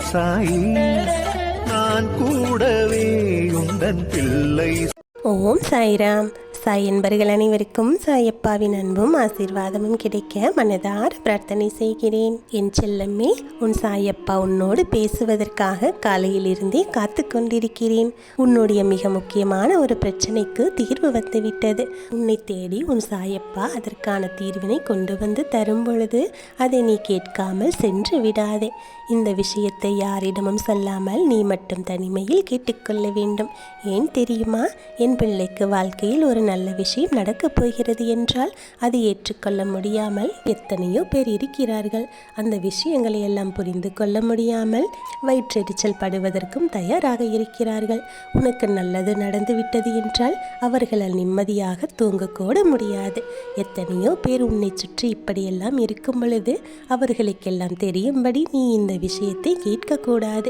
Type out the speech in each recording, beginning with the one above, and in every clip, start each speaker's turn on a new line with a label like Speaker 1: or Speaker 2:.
Speaker 1: சாயி, நான் கூடவே உந்தன் பிள்ளை.
Speaker 2: ஓம் சாய்ராம். சாய் என்பர்கள் அனைவருக்கும் சாயப்பாவின் அன்பும் ஆசீர்வாதமும் கிடைக்க மனதார பிரார்த்தனை செய்கிறேன். என் செல்லம்மே, உன் சாயப்பா உன்னோடு பேசுவதற்காக காலையிலிருந்தே காத்து கொண்டிருக்கிறேன். உன்னுடைய மிக முக்கியமான ஒரு பிரச்சனைக்கு தீர்வு வந்துவிட்டது. உன்னை தேடி உன் சாயப்பா அதற்கான தீர்வினை கொண்டு வந்து தரும் பொழுது அதை நீ கேட்காமல் சென்று விடாதே. இந்த விஷயத்தை யாரிடமும் சொல்லாமல் நீ மட்டும் தனிமையில் கேட்டுக்கொள்ள வேண்டும். ஏன் தெரியுமா? என் பிள்ளைக்கு வாழ்க்கையில் ஒரு நல்ல விஷயம் நடக்கப் போகிறது என்றால் அதை ஏற்றுக்கொள்ள முடியாமல் எத்தனையோ பேர் இருக்கிறார்கள். அந்த விஷயங்களை எல்லாம் புரிந்து கொள்ள முடியாமல் வயிற்றெரிச்சல் படுவதற்கும் தயாராக இருக்கிறார்கள். உனக்கு நல்லது நடந்துவிட்டது என்றால் அவர்களால் நிம்மதியாக தூங்கக்கூட முடியாது. எத்தனையோ பேர் உன்னை சுற்றி இப்படியெல்லாம் இருக்கும் பொழுது அவர்களுக்கெல்லாம் தெரியும்படி நீ இந்த விஷயத்தை கேட்கக்கூடாது.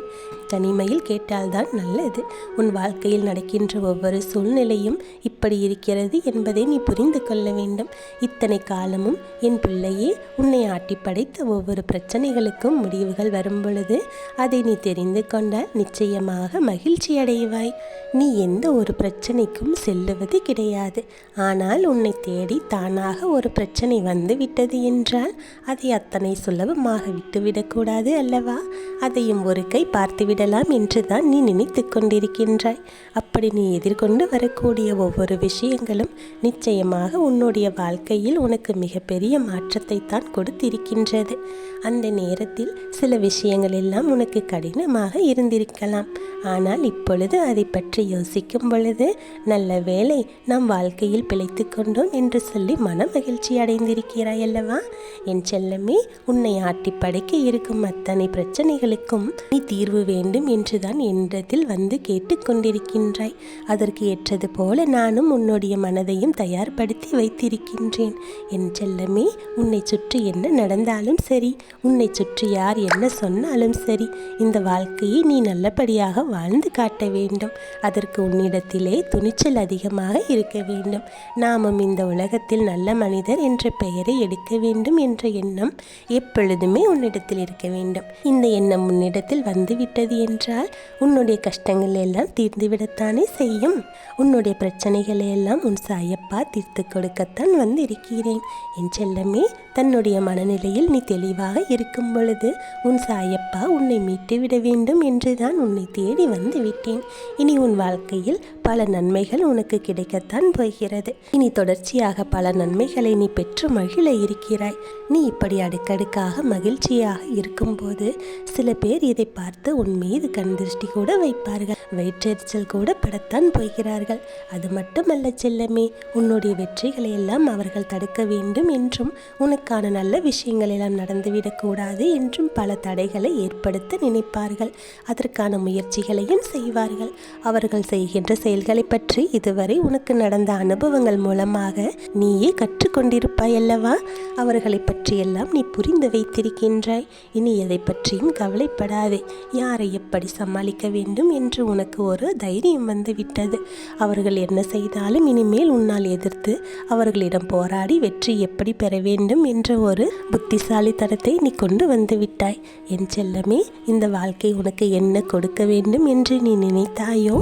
Speaker 2: தனிமையில் கேட்டால்தான் நல்லது. உன் வாழ்க்கையில் நடக்கின்ற ஒவ்வொரு சூழ்நிலையும் இப்படி இருக்கிறது என்பதை நீ புரிந்து கொள்ள வேண்டும். இத்தனை காலமும் என் பிள்ளையே, உன்னை ஆட்டி படைத்த ஒவ்வொரு பிரச்சனைகளுக்கும் முடிவுகள் வரும் பொழுது அதை நீ தெரிந்து கொண்டால் நிச்சயமாக மகிழ்ச்சி அடைவாய். நீ எந்த ஒரு பிரச்சனைக்கும் செல்லுவது கிடையாது. ஆனால் உன்னை தேடி தானாக ஒரு பிரச்சனை வந்து விட்டது என்றால் அதை அத்தனை சுலபமாக விட்டுவிடக்கூடாது அல்லவா? அதையும் ஒரு கை பார்த்துவிடலாம் என்றுதான் நீ நினைத்து கொண்டிருக்கின்றாய். அப்படி நீ எதிர்கொண்டு வரக்கூடிய ஒவ்வொரு விஷயங்களும் நிச்சயமாக உன்னுடைய வாழ்க்கையில் உனக்கு மிகப்பெரிய மாற்றத்தை தான் கொடுத்திருக்கின்றது. அந்த நேரத்தில் சில விஷயங்கள் எல்லாம் உனக்கு கடினமாக இருந்திருக்கலாம். ஆனால் இப்பொழுது அதை பற்றி யோசிக்கும் பொழுது நல்ல வேளை நாம் வாழ்க்கையில் பிழைத்து கொண்டோம் என்று சொல்லி மன மகிழ்ச்சி அடைந்திருக்கிறாய் அல்லவா? என் செல்லமே, உன்னை ஆட்டி படைக்க இருக்கும் அத்தனை பிரச்சனைகளுக்கும் நீ தீர்வு வேண்டும் என்றுதான் என்னிடத்தில் வந்து கேட்டுக்கொண்டிருக்கின்றாய். அதற்கு ஏற்றது போல நானும் உன்னுடைய மனதையும் தயார்படுத்தி வைத்திருக்கின்றேன். என் செல்லமே, உன்னை சுற்றி என்ன நடந்தாலும் சரி, உன்னை சுற்றி யார் என்ன சொன்னாலும் சரி, இந்த வாழ்க்கையை நீ நல்லபடியாக வாழ்ந்து காட்ட வேண்டும். அதற்கு உன்னிடத்திலே துணிச்சல் அதிகமாக இருக்க வேண்டும். நாமும் இந்த உலகத்தில் நல்ல மனிதர் என்ற பெயரை எடுக்க வேண்டும் என்ற எண்ணம் எப்பொழுதுமே உன்னிடத்தில் இருக்க வேண்டும். இந்த எண்ணம் உன்னிடத்தில் வந்துவிட்டது என்றால் உன்னுடைய கஷ்டங்கள் எல்லாம் தீர்ந்துவிடத்தானே செய்யும். உன்னுடைய பிரச்சனைகளை எல்லாம் உன் சாயப்பா தீர்த்து கொடுக்கத்தான் வந்து இருக்கிறேன். என் செல்லமே, தன்னுடைய மனநிலையில் நீ தெளிவாக இருக்கும் பொழுது உன் சாயப்பா உன்னை மீட்டுவிட வேண்டும் என்றுதான் உன்னை தேடி வந்து விட்டேன். இனி உன் வாழ்க்கையில் பல நன்மைகள் உனக்கு கிடைக்கத்தான் போகிறது. இனி தொடர்ச்சியாக பல நன்மைகளை நீ பெற்று மகிழ இருக்கிறாய். நீ இப்படி அடுக்கடுக்காக மகிழ்ச்சியாக இருக்கும்போது சில பேர் இதை பார்த்து உன் மீது கண் திருஷ்டி கூட வைப்பார்கள். வயிற்றெரிச்சல் கூட படத்தான் போகிறார்கள். அது மட்டுமல்ல செல்லமே, உன்னுடைய வெற்றிகளை எல்லாம் அவர்கள் தடுக்க வேண்டும் என்றும் உனக்கான நல்ல விஷயங்கள் எல்லாம் நடந்துவிடக்கூடாது என்றும் பல தடைகளை ஏற்படுத்த நினைப்பார்கள். அதற்கான முயற்சிகளையும் செய்வார்கள். அவர்கள் செய்கின்ற செயல்களை பற்றி இதுவரை உனக்கு நடந்த அனுபவங்கள் மூலமாக நீயே கற்றுக்கொண்டிருப்பாய் அல்லவா? அவர்களை பற்றியெல்லாம் நீ புரிந்து வைத்திருக்கின்றாய். இனி எதை பற்றியும் கவலைப்படாதே. யாரை எப்படி சமாளிக்க வேண்டும் என்று உனக்கு ஒரு தைரியம் வந்துவிட்டது. அவர்கள் என்ன செய்தாலும் இனிமேல் உன்னால் எதிர்த்து அவர்களிடம் போராடி வெற்றி எப்படி பெற வேண்டும் என்ற ஒரு புத்திசாலித்தனத்தை நீ கொண்டு வந்து விட்டாய். என் செல்லமே, இந்த வாழ்க்கை உனக்கு என்ன கொடுக்க வேண்டும் என்று நீ நினைத்தாயோ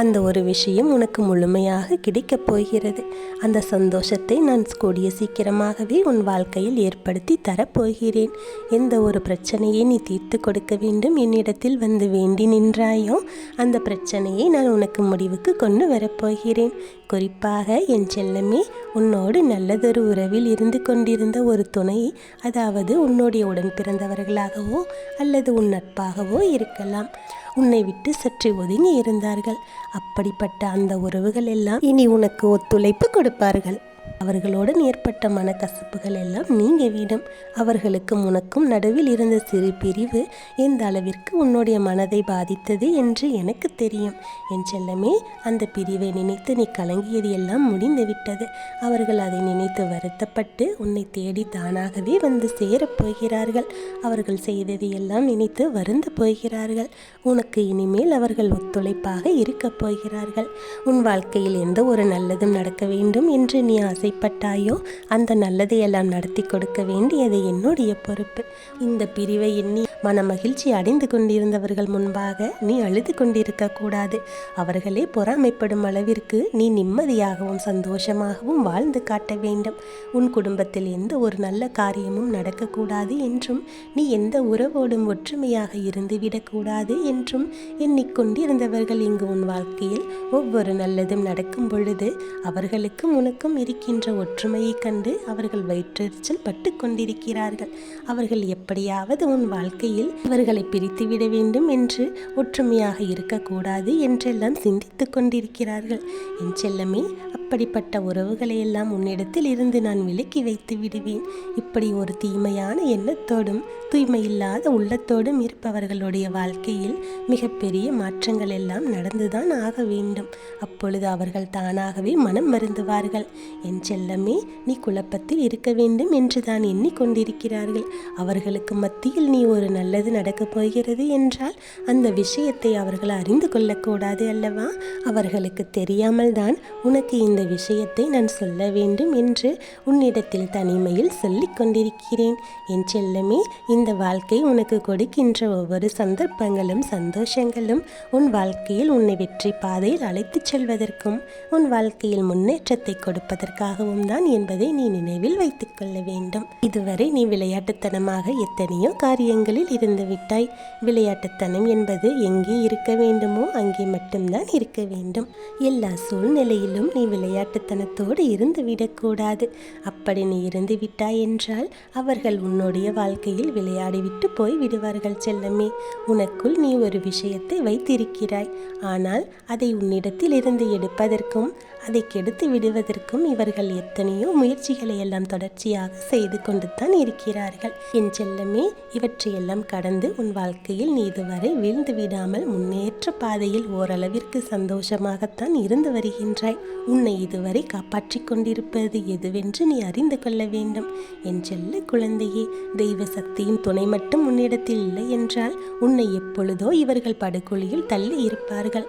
Speaker 2: அந்த ஒரு விஷயம் உனக்கு முழுமையாக கிடைக்கப் போகிறது. அந்த சந்தோஷத்தை நான் கூடிய சீக்கிரமாகவே உன் வாழ்க்கையில் ஏற்படுத்தி தரப்போகிறேன். எந்த ஒரு பிரச்சனையை நீ தீர்த்து கொடுக்க வேண்டும் என்னிடத்தில் வந்து வேண்டி நின்றாயோ அந்த பிரச்சனையை நான் உனக்கு முடிவுக்கு கொண்டு வரப்போகிறேன். குறிப்பாக என் செல்லமே, உன்னோடு நல்லதொரு உறவில் இருந்து கொண்டிருந்த ஒரு துணை, அதாவது உன்னுடைய உடன் பிறந்தவர்களாகவோ அல்லது உன் நட்பாகவோ இருக்கலாம், உன்னை விட்டு சற்று ஒதுங்கி இருந்தார்கள். அப்படிப்பட்ட அந்த உறவுகள் எல்லாம் இனி உனக்கு ஒத்துழைப்பு கொடுப்பார்கள். அவர்களுடன் ஏற்பட்ட மனக்கசப்புகள் எல்லாம் நீங்கிவிடும். அவர்களுக்கும் உனக்கும் நடுவில் இருந்த சிறு பிரிவு எந்த அளவிற்கு உன்னுடைய மனதை பாதித்தது என்று எனக்கு தெரியும். என் செல்லமே, அந்த பிரிவை நினைத்து நீ கலங்கியது எல்லாம் முடிந்துவிட்டது. அவர்கள் அதை நினைத்து வருத்தப்பட்டு உன்னை தேடி தானாகவே வந்து சேரப்போகிறார்கள். அவர்கள் செய்தது எல்லாம் நினைத்து வருந்த போகிறார்கள். உனக்கு இனிமேல் அவர்கள் ஒத்துழைப்பாக இருக்கப் போகிறார்கள். உன் வாழ்க்கையில் எந்த ஒரு நல்லதும் நடக்க வேண்டும் என்று நீ ஆசைப்பட்டாயோ அந்த நல்லதையெல்லாம் நடத்தி கொடுக்க வேண்டியது என்னுடைய பொறுப்பு. இந்த பிரிவை எண்ணி மன மகிழ்ச்சி அடைந்து கொண்டிருந்தவர்கள் முன்பாக நீ அழுது கொண்டிருக்க கூடாது. அவர்களே பொறாமைப்படும் அளவிற்கு நீ நிம்மதியாகவும் சந்தோஷமாகவும் வாழ்ந்து காட்ட வேண்டும். உன் குடும்பத்தில் எந்த ஒரு நல்ல காரியமும் நடக்கக்கூடாது என்றும் நீ எந்த உறவோடும் ஒற்றுமையாக இருந்துவிடக்கூடாது என்றும் எண்ணிக்கொண்டிருந்தவர்கள் இங்கு உன் வாழ்க்கையில் ஒவ்வொரு நல்லதும் நடக்கும் பொழுது அவர்களுக்கும் உனக்கும் இருக்கின்ற ஒற்றுமையை கண்டு அவர்கள் வயிற்றெரிச்சல் பட்டு கொண்டிருக்கிறார்கள். அவர்கள் எப்படியாவது உன் வாழ்க்கையில் இவர்களை பிரித்துவிட வேண்டும் என்று ஒற்றுமையாக இருக்கக்கூடாது என்றெல்லாம் சிந்தித்து கொண்டிருக்கிறார்கள். என் செல்லமே, அப்படிப்பட்ட உறவுகளை எல்லாம் உன்னிடத்தில் இருந்து நான் விலக்கி வைத்து விடுவேன். இப்படி ஒரு தீமையான எண்ணத்தோடும் தூய்மையில்லாத உள்ளத்தோடும் இருப்பவர்களுடைய வாழ்க்கையில் மிகப்பெரிய மாற்றங்கள் எல்லாம் நடந்துதான் ஆக வேண்டும். அப்பொழுது அவர்கள் தானாகவே மனம் வருந்துவார்கள். என் செல்லமே, நீ குழப்பத்தில் இருக்க வேண்டும் என்று தான் எண்ணிக்கொண்டிருக்கிறார்கள். அவர்களுக்கு மத்தியில் நீ ஒரு நல்லது நடக்கப் போகிறது என்றால் அந்த விஷயத்தை அவர்கள் அறிந்து கொள்ளக்கூடாது அல்லவா? அவர்களுக்கு தெரியாமல் தான் உனக்கு இந்த விஷயத்தை நான் சொல்ல வேண்டும் என்று உன்னிடத்தில் தனிமையில் சொல்லிக் கொண்டிருக்கிறேன். என் செல்லமே, இந்த வாழ்க்கை உனக்கு கொடுக்கின்ற ஒவ்வொரு சந்தர்ப்பங்களும் சந்தோஷங்களும் உன் வாழ்க்கையில் உன்னை வெற்றி பாதையில் அழைத்துச் செல்வதற்கும் உன் வாழ்க்கையில் முன்னேற்றத்தை கொடுப்பதற்காகவும் தான் என்பதை நீ நினைவில் வைத்துக் கொள்ள வேண்டும். இதுவரை நீ விளையாட்டுத்தனமாக எத்தனையோ காரியங்களில் இருந்து விட்டாய். விளையாட்டுத்தனம் என்பது எங்கே இருக்க வேண்டுமோ அங்கே மட்டும்தான் இருக்க வேண்டும். எல்லா சூழ்நிலையிலும் நீ விளையாட்டுத்தனத்தோடு இருந்து விடக்கூடாது. அப்படி நீ இருந்து விட்டாய் என்றால் அவர்கள் உன்னுடைய வாழ்க்கையில் விளையாடிவிட்டு போய் விடுவார்கள். செல்லமே, உனக்குள் நீ ஒரு விஷயத்தை வைத்திருக்கிறாய். ஆனால் அதை உன்னிடத்தில் இருந்து எடுப்பதற்கும் அதை கெடுத்து விடுவதற்கும் இவர்கள் எத்தனையோ முயற்சிகளை எல்லாம் தொடர்ச்சியாக செய்து கொண்டு தான் இருக்கிறார்கள். என் செல்லமே, இவற்றையெல்லாம் கடந்து உன் வாழ்க்கையில் நீ இதுவரை வீழ்ந்து விடாமல் முன்னேற்ற பாதையில் ஓரளவிற்கு சந்தோஷமாகத்தான் இருந்து வருகின்றாய். உன்னை இதுவரை காப்பாற்றி கொண்டிருப்பது எதுவென்று நீ அறிந்து கொள்ள வேண்டும். என் செல்ல குழந்தையே, தெய்வ சக்தியின் துணை மட்டும் உன்னிடத்தில் இல்லை என்றால் உன்னை எப்பொழுதோ இவர்கள் படுகொலியில் தள்ளி இருப்பார்கள்.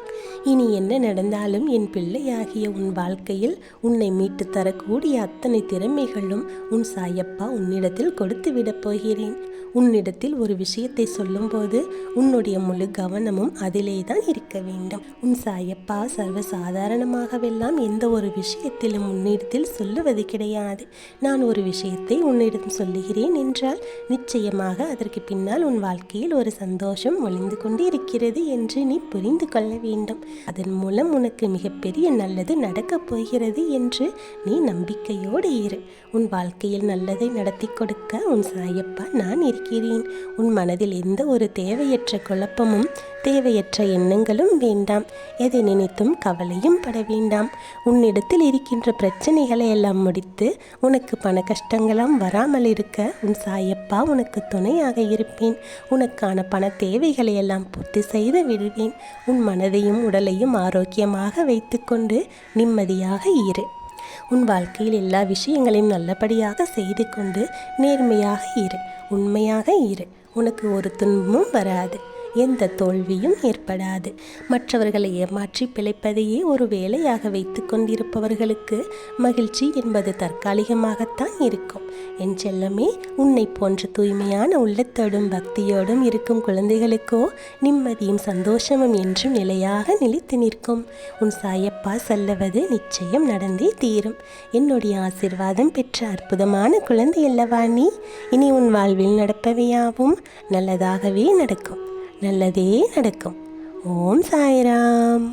Speaker 2: இனி என்ன நடந்தாலும் என் பிள்ளையாகிய உன் வாழ்க்கையில் உன்னை மீட்டு தரக்கூடிய அத்தனை திறமைகளும் உன் சாயப்பா உன்னிடத்தில் கொடுத்து விடப் போகிறேன். உன்னிடத்தில் ஒரு விஷயத்தை சொல்லும்போது உன்னுடைய முழு கவனமும் அதிலே தான் இருக்க வேண்டும். உன் சாயப்பா சர்வ சாதாரணமாகவெல்லாம் எந்த ஒரு விஷயத்திலும் உன்னிடத்தில் சொல்லுவது கிடையாது. நான் ஒரு விஷயத்தை உன்னிடம் சொல்லுகிறேன் என்றால் நிச்சயமாக அதற்கு பின்னால் உன் வாழ்க்கையில் ஒரு சந்தோஷம் ஒளிந்து கொண்டு இருக்கிறது என்று நீ புரிந்து கொள்ள வேண்டும். அதன் மூலம் உனக்கு மிகப்பெரிய நல்லது நடக்கப் போகிறது என்று நீ நம்பிக்கையோடு இரு. உன் வாழ்க்கையில் நல்லதை நடத்தி கொடுக்க உன் சாயப்பா நான் இருக்கிறேன். உன் மனதில் எந்த ஒரு தேவையற்ற குழப்பமும் தேவையற்ற எண்ணங்களும் வேண்டாம். எதை நினைத்தும் கவலையும் பட வேண்டாம். உன்னிடத்தில் இருக்கின்ற பிரச்சனைகளை எல்லாம் முடித்து உனக்கு பண கஷ்டங்களாம் வராமல் இருக்க உன் சாயப்பா உனக்கு துணையாக இருப்பேன். உனக்கான பண தேவைகளை எல்லாம் பூர்த்தி செய்து விடுவேன். உன் மனதையும் உடலையும் ஆரோக்கியமாக வைத்துக்கொண்டு நிம்மதியாக இரு. உன் வாழ்க்கையில் எல்லா விஷயங்களையும் நல்லபடியாக செய்து கொண்டு நேர்மையாக இரு, உண்மையாக இரு. உனக்கு ஒரு துன்பமும் வராது, எந்த தோல்வியும் ஏற்படாது. மற்றவர்களை ஏமாற்றி பிழைப்பதையே ஒரு வேலையாக வைத்து கொண்டிருப்பவர்களுக்கு மகிழ்ச்சி என்பது தற்காலிகமாகத்தான் இருக்கும். என் செல்லமே, உன்னை போன்ற தூய்மையான உள்ளத்தோடும் பக்தியோடும் இருக்கும் குழந்தைகளுக்கோ நிம்மதியும் சந்தோஷமும் என்றும் நிலையாக நிலைத்து நிற்கும். உன் சாயப்பா சொல்லுவது நிச்சயம் நடந்தே தீரும். என்னுடைய ஆசீர்வாதம் பெற்ற அற்புதமான குழந்தை அல்லவா நீ? இனி உன் வாழ்வில் நடப்பவையாவும் நல்லதாகவே நடக்கும், நல்லதே நடக்கும். ஓம் சாய்ராம்.